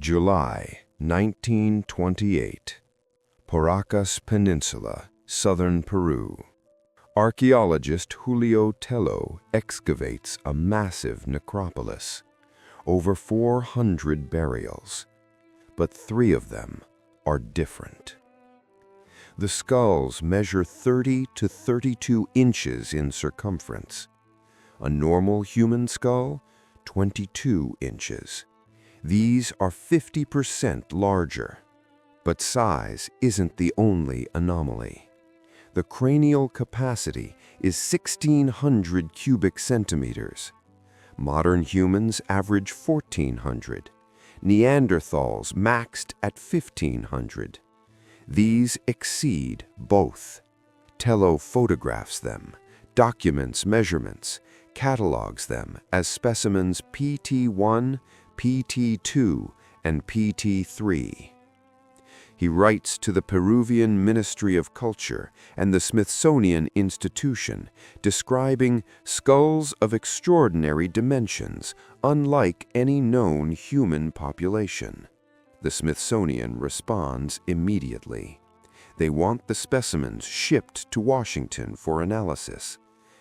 July 1928. Paracas Peninsula, southern Peru. Archaeologist Julio Tello excavates a massive necropolis. Over 400 burials, but 3 of them are different. The skulls measure 30 to 32 inches in circumference. A normal human skull, 22 inches. These are 50% larger. But size isn't the only anomaly. The cranial capacity is 1,600 cubic centimeters. Modern humans average 1,400. Neanderthals maxed at 1,500. These exceed both. Tello photographs them, documents measurements, catalogs them as specimens PT1, PT2, and PT3. He writes to the Peruvian Ministry of Culture and the Smithsonian Institution, describing skulls of extraordinary dimensions, unlike any known human population. The Smithsonian responds immediately. They want the specimens shipped to Washington for analysis.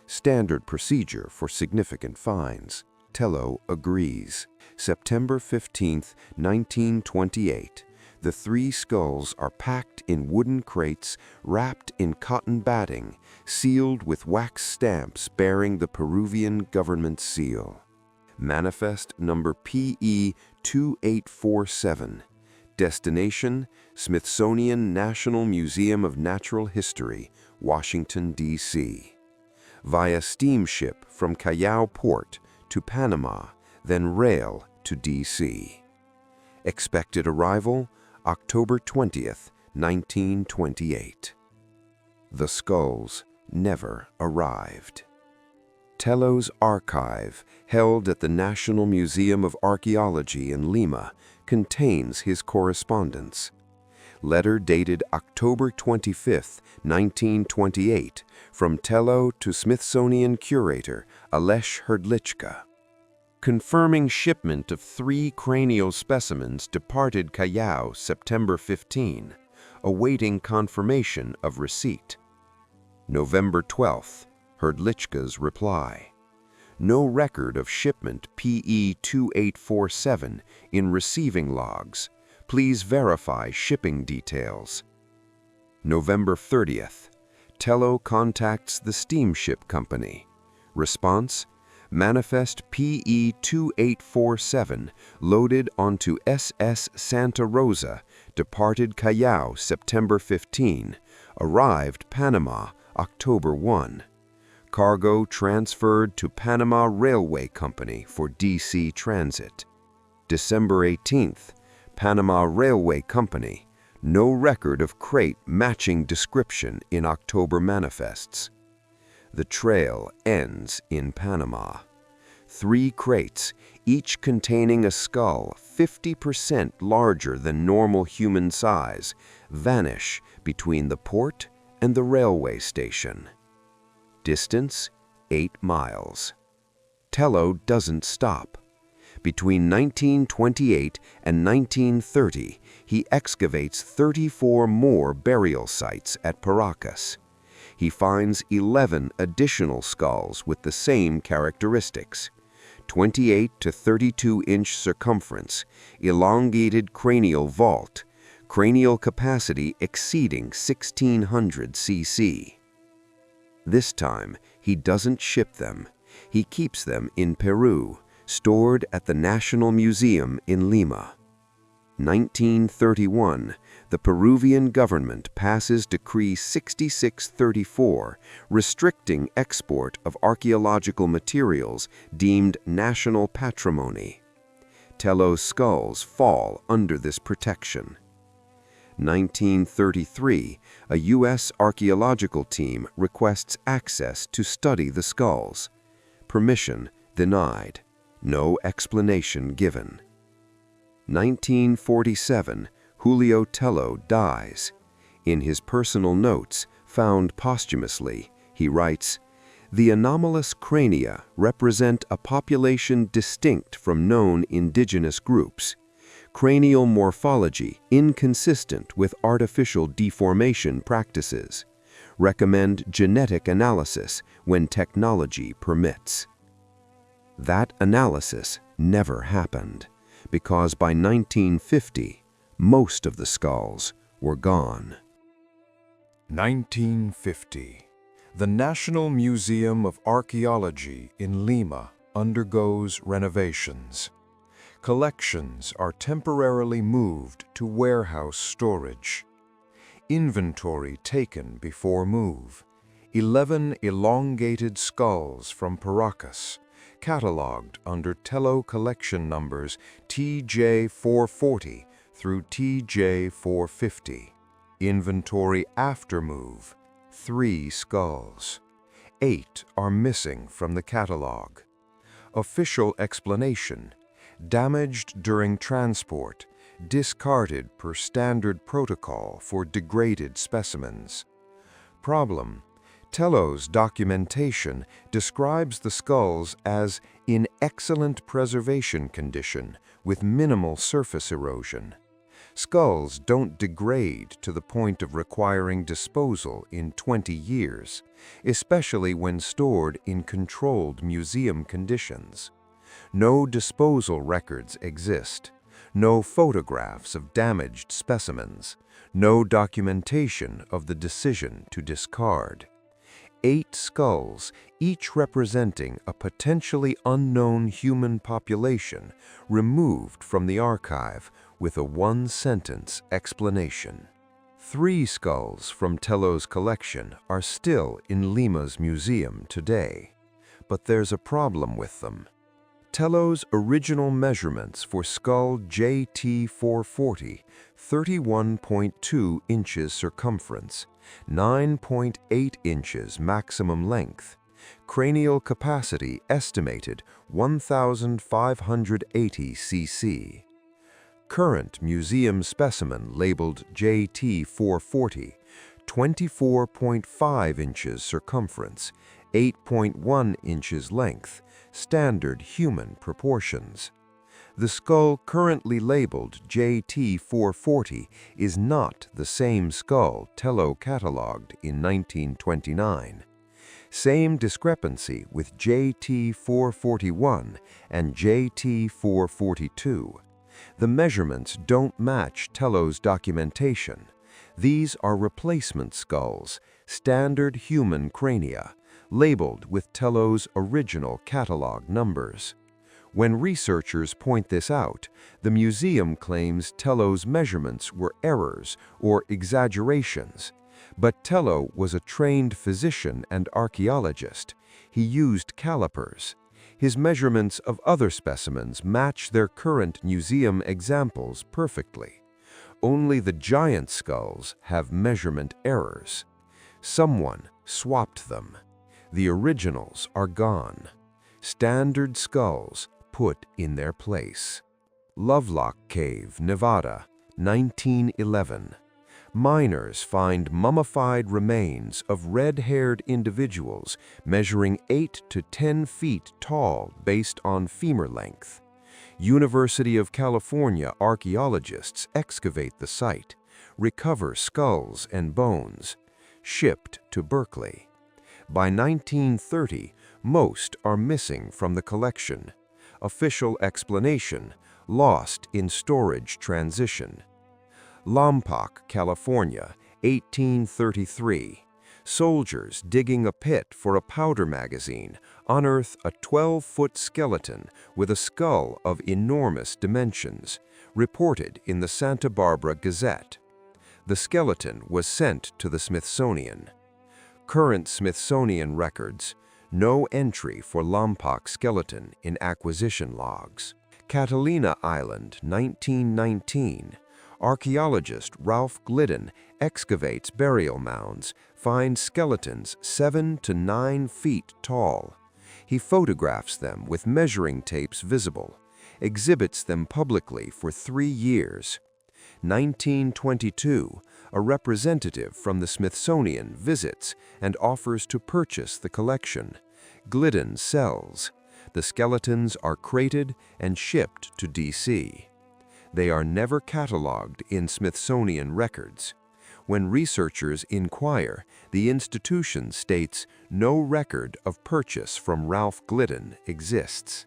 Standard procedure for significant finds. Tello agrees. September 15, 1928. The 3 skulls are packed in wooden crates, wrapped in cotton batting, sealed with wax stamps bearing the Peruvian government seal. Manifest number PE 2847. Destination: Smithsonian National Museum of Natural History, Washington, D.C. Via steamship from Callao Port to Panama, then rail to D.C. Expected arrival: October 20th, 1928. The skulls never arrived. Tello's archive, held at the National Museum of Archaeology in Lima, contains his correspondence. Letter dated October 25, 1928, from Tello to Smithsonian curator Aleś Hrdlicka. Confirming shipment of 3 cranial specimens departed Callao September 15, awaiting confirmation of receipt. November 12, Hrdlicka's reply. No record of shipment PE 2847 in receiving logs. Please verify shipping details. November 30th, Tello contacts the steamship company. Response: Manifest PE 2847 loaded onto SS Santa Rosa, departed Callao September 15, arrived Panama October 1. Cargo transferred to Panama Railway Company for D.C. transit. December 18th, Panama Railway Company. No record of crate matching description in October manifests. The trail ends in Panama. 3 crates, each containing a skull 50% larger than normal human size, vanish between the port and the railway station. Distance: 8 miles. Tello doesn't stop. Between 1928 and 1930, he excavates 34 more burial sites at Paracas. He finds 11 additional skulls with the same characteristics: 28 to 32-inch circumference, elongated cranial vault, cranial capacity exceeding 1,600 cc. This time, he doesn't ship them. He keeps them in Peru, stored at the National Museum in Lima. 1931, the Peruvian government passes Decree 6634, restricting export of archaeological materials deemed national patrimony. Tello's skulls fall under this protection. 1933, a U.S. archaeological team requests access to study the skulls. Permission denied. No explanation given. 1947, Julio Tello dies. In his personal notes, found posthumously, he writes, "The anomalous crania represent a population distinct from known indigenous groups. Cranial morphology inconsistent with artificial deformation practices. Recommend genetic analysis when technology permits. That analysis never happened because by 1950, most of the skulls were gone. 1950. The National Museum of Archaeology in Lima undergoes renovations. Collections are temporarily moved to warehouse storage. Inventory taken before move. 11 elongated skulls from Paracas, catalogued under Tello collection numbers TJ440 through TJ450. Inventory after move. 3 skulls. 8 are missing from the catalog. Official explanation: damaged during transport, discarded per standard protocol for degraded specimens. Problem: Tello's documentation describes the skulls as in excellent preservation condition with minimal surface erosion. Skulls don't degrade to the point of requiring disposal in 20 years, especially when stored in controlled museum conditions. No disposal records exist, no photographs of damaged specimens, no documentation of the decision to discard. 8 skulls, each representing a potentially unknown human population, removed from the archive with a one-sentence explanation. 3 skulls from Tello's collection are still in Lima's museum today, but there's a problem with them. Tello's original measurements for skull JT440, 31.2 inches circumference, 9.8 inches maximum length. Cranial capacity estimated 1,580 cc. Current museum specimen labeled JT440, 24.5 inches circumference, 8.1 inches length, standard human proportions. The skull currently labeled JT440 is not the same skull Tello catalogued in 1929. Same discrepancy with JT441 and JT442. The measurements don't match Tello's documentation. These are replacement skulls, standard human crania, labeled with Tello's original catalog numbers. When researchers point this out, the museum claims Tello's measurements were errors or exaggerations. But Tello was a trained physician and archaeologist. He used calipers. His measurements of other specimens match their current museum examples perfectly. Only the giant skulls have measurement errors. Someone swapped them. The originals are gone. Standard skulls put in their place. Lovelock Cave, Nevada, 1911. Miners find mummified remains of red-haired individuals measuring 8 to 10 feet tall based on femur length. University of California archaeologists excavate the site, recover skulls and bones, shipped to Berkeley. By 1930, most are missing from the collection. Official explanation: lost in storage transition. Lompoc, California, 1833. Soldiers digging a pit for a powder magazine unearth a 12-foot skeleton with a skull of enormous dimensions, reported in the Santa Barbara Gazette. The skeleton was sent to the Smithsonian. Current Smithsonian records: no entry for Lompoc skeleton in acquisition logs. Catalina Island, 1919. Archaeologist Ralph Glidden excavates burial mounds, finds skeletons 7 to 9 feet tall. He photographs them with measuring tapes visible, exhibits them publicly for 3 years. 1922, a representative from the Smithsonian visits and offers to purchase the collection. Glidden sells. The skeletons are crated and shipped to D.C. They are never catalogued in Smithsonian records. When researchers inquire, the institution states no record of purchase from Ralph Glidden exists.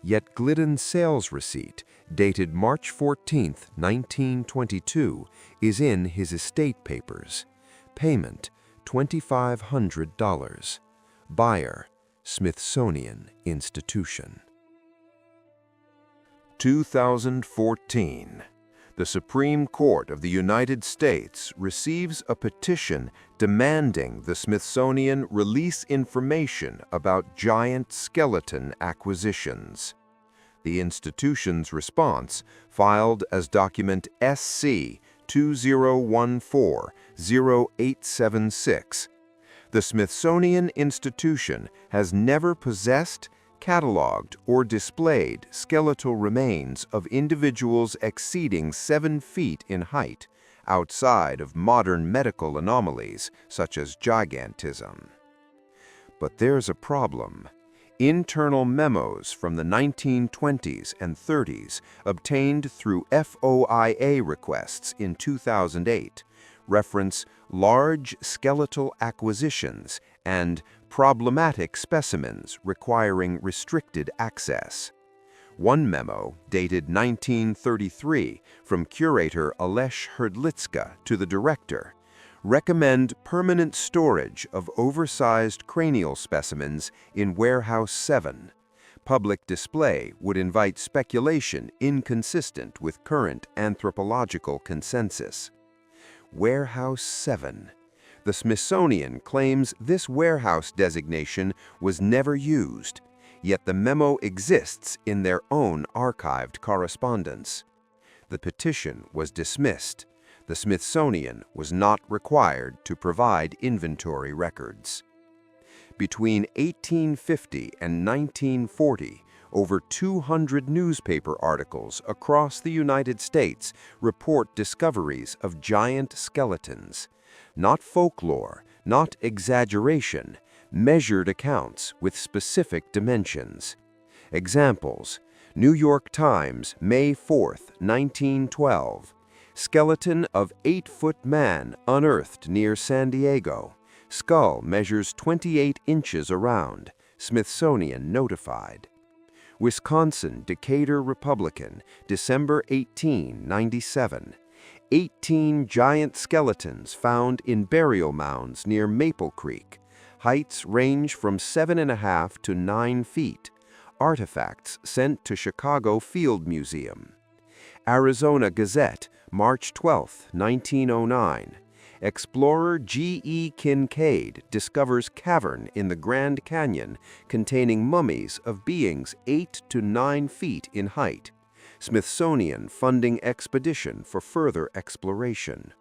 Yet Glidden's sales receipt, dated March 14, 1922, is in his estate papers. Payment, $2,500. Buyer, Smithsonian Institution. 2014. The Supreme Court of the United States receives a petition demanding the Smithsonian release information about giant skeleton acquisitions. The institution's response, filed as document SC 2014-0876. The Smithsonian Institution has never possessed, catalogued, or displayed skeletal remains of individuals exceeding 7 feet in height, outside of modern medical anomalies such as gigantism. But there's a problem. Internal memos from the 1920s and 30s, obtained through FOIA requests in 2008, reference large skeletal acquisitions and problematic specimens requiring restricted access. One memo, dated 1933, from curator Alesh Hrdlicka to the director, recommend permanent storage of oversized cranial specimens in Warehouse 7. Public display would invite speculation inconsistent with current anthropological consensus. Warehouse 7. The Smithsonian claims this warehouse designation was never used, yet the memo exists in their own archived correspondence. The petition was dismissed. The Smithsonian was not required to provide inventory records. Between 1850 and 1940, over 200 newspaper articles across the United States report discoveries of giant skeletons. Not folklore, not exaggeration, measured accounts with specific dimensions. Examples: New York Times, May 4, 1912. Skeleton of 8-foot man unearthed near San Diego. Skull measures 28 inches around. Smithsonian notified. Wisconsin Decatur Republican, December 18, 97. 18 giant skeletons found in burial mounds near Maple Creek. Heights range from 7.5 to 9 feet. Artifacts sent to Chicago Field Museum. Arizona Gazette, March 12, 1909. Explorer G.E. Kincaid discovers cavern in the Grand Canyon containing mummies of beings 8 to 9 feet in height. Smithsonian funding expedition for further exploration.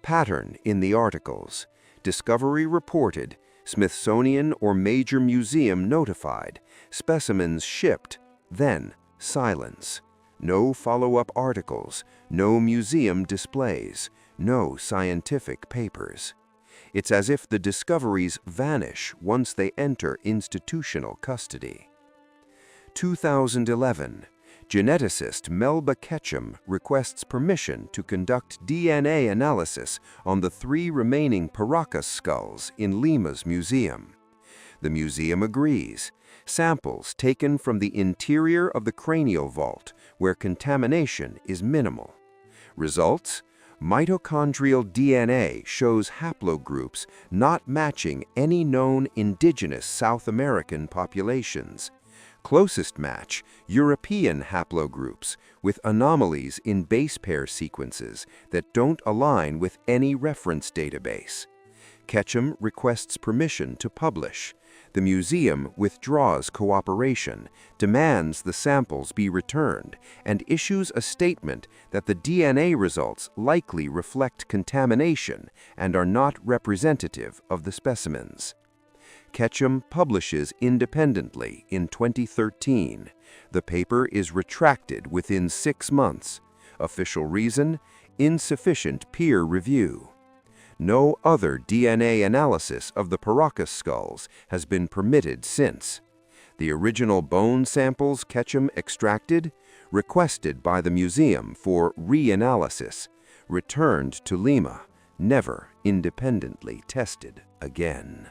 Pattern in the articles. Discovery reported. Smithsonian or major museum notified. Specimens shipped. Then silence. No follow-up articles. No museum displays. No scientific papers. It's as if the discoveries vanish once they enter institutional custody. 2011. Geneticist Melba Ketchum requests permission to conduct DNA analysis on the 3 remaining Paracas skulls in Lima's museum. The museum agrees. Samples taken from the interior of the cranial vault, where contamination is minimal. Results? Mitochondrial DNA shows haplogroups not matching any known indigenous South American populations. Closest match, European haplogroups, with anomalies in base pair sequences that don't align with any reference database. Ketchum requests permission to publish. The museum withdraws cooperation, demands the samples be returned, and issues a statement that the DNA results likely reflect contamination and are not representative of the specimens. Ketchum publishes independently in 2013. The paper is retracted within 6 months. Official reason: insufficient peer review. No other DNA analysis of the Paracas skulls has been permitted since. The original bone samples Ketchum extracted requested by the museum for reanalysis, returned to Lima, never independently tested again.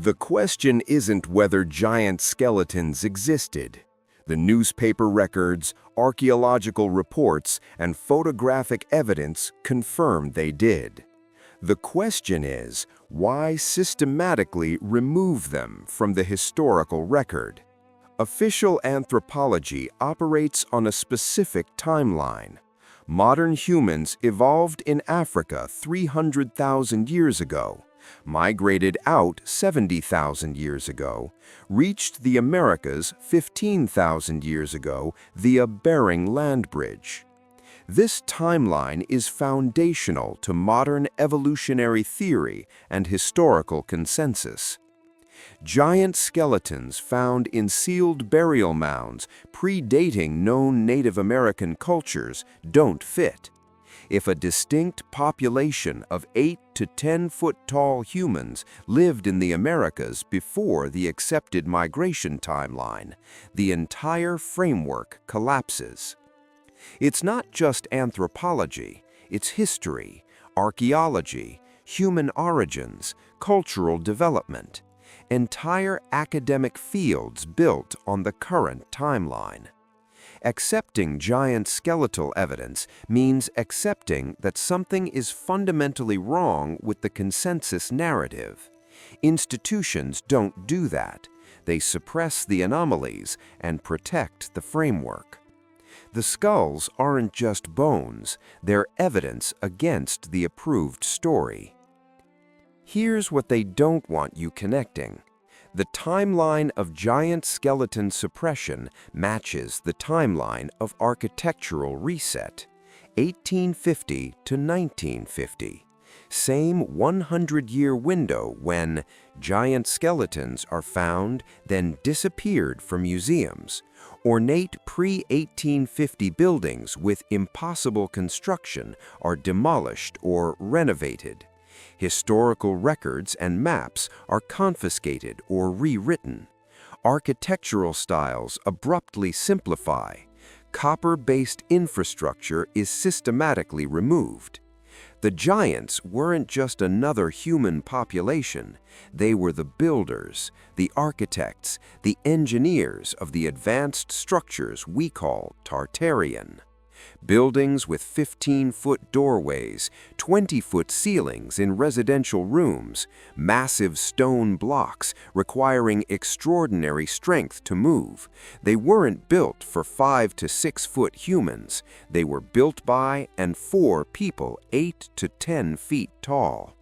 The question isn't whether giant skeletons existed. The newspaper records, archaeological reports, and photographic evidence confirm they did. The question is, why systematically remove them from the historical record? Official anthropology operates on a specific timeline. Modern humans evolved in Africa 300,000 years ago, migrated out 70,000 years ago, reached the Americas 15,000 years ago via Bering Land Bridge. This timeline is foundational to modern evolutionary theory and historical consensus. Giant skeletons found in sealed burial mounds predating known Native American cultures don't fit. If a distinct population of 8 to 10-foot tall humans lived in the Americas before the accepted migration timeline, the entire framework collapses. It's not just anthropology, it's history, archaeology, human origins, cultural development, entire academic fields built on the current timeline. Accepting giant skeletal evidence means accepting that something is fundamentally wrong with the consensus narrative. Institutions don't do that. They suppress the anomalies and protect the framework. The skulls aren't just bones, they're evidence against the approved story. Here's what they don't want you connecting. The timeline of giant skeleton suppression matches the timeline of architectural reset, 1850 to 1950. Same 100-year window when giant skeletons are found, then disappeared from museums. Ornate pre-1850 buildings with impossible construction are demolished or renovated. Historical records and maps are confiscated or rewritten. Architectural styles abruptly simplify. Copper-based infrastructure is systematically removed. The giants weren't just another human population. They were the builders, the architects, the engineers of the advanced structures we call Tartarian. Buildings with 15-foot doorways, 20-foot ceilings in residential rooms, massive stone blocks requiring extraordinary strength to move. They weren't built for 5 to 6 foot humans. They were built by and for people 8 to 10 feet tall.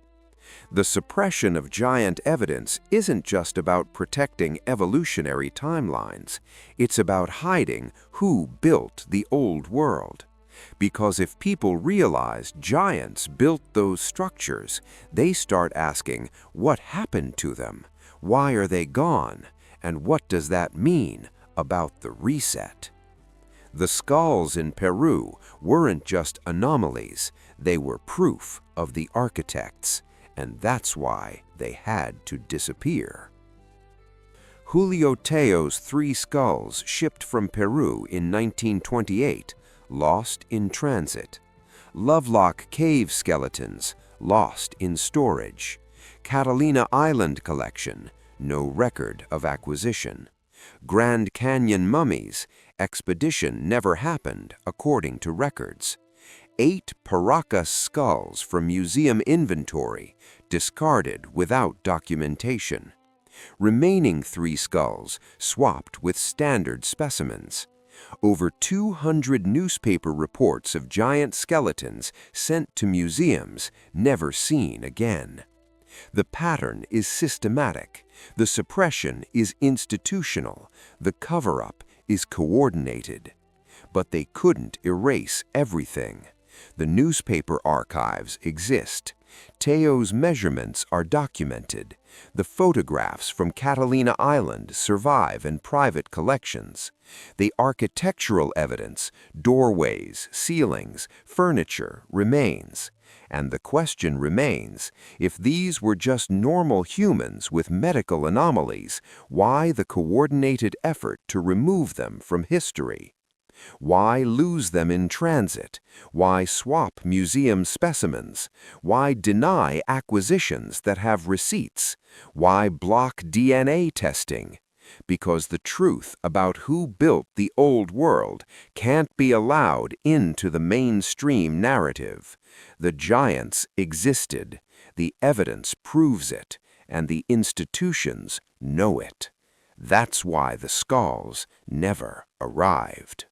The suppression of giant evidence isn't just about protecting evolutionary timelines. It's about hiding who built the old world. Because if people realize giants built those structures, they start asking, what happened to them? Why are they gone? And what does that mean about the reset? The skulls in Peru weren't just anomalies. They were proof of the architects. And that's why they had to disappear. Julio Tello's 3 skulls shipped from Peru in 1928, lost in transit. Lovelock Cave skeletons, lost in storage. Catalina Island collection, no record of acquisition. Grand Canyon mummies, expedition never happened according to records. 8 Paracas skulls from museum inventory, discarded without documentation. Remaining 3 skulls swapped with standard specimens. Over 200 newspaper reports of giant skeletons sent to museums, never seen again. The pattern is systematic. The suppression is institutional. The cover-up is coordinated. But they couldn't erase everything. The newspaper archives exist. Tello's measurements are documented. The photographs from Catalina Island survive in private collections. The architectural evidence, doorways, ceilings, furniture, remains. And the question remains, if these were just normal humans with medical anomalies, why the coordinated effort to remove them from history? Why lose them in transit? Why swap museum specimens? Why deny acquisitions that have receipts? Why block DNA testing? Because the truth about who built the old world can't be allowed into the mainstream narrative. The giants existed, the evidence proves it, and the institutions know it. That's why the skulls never arrived.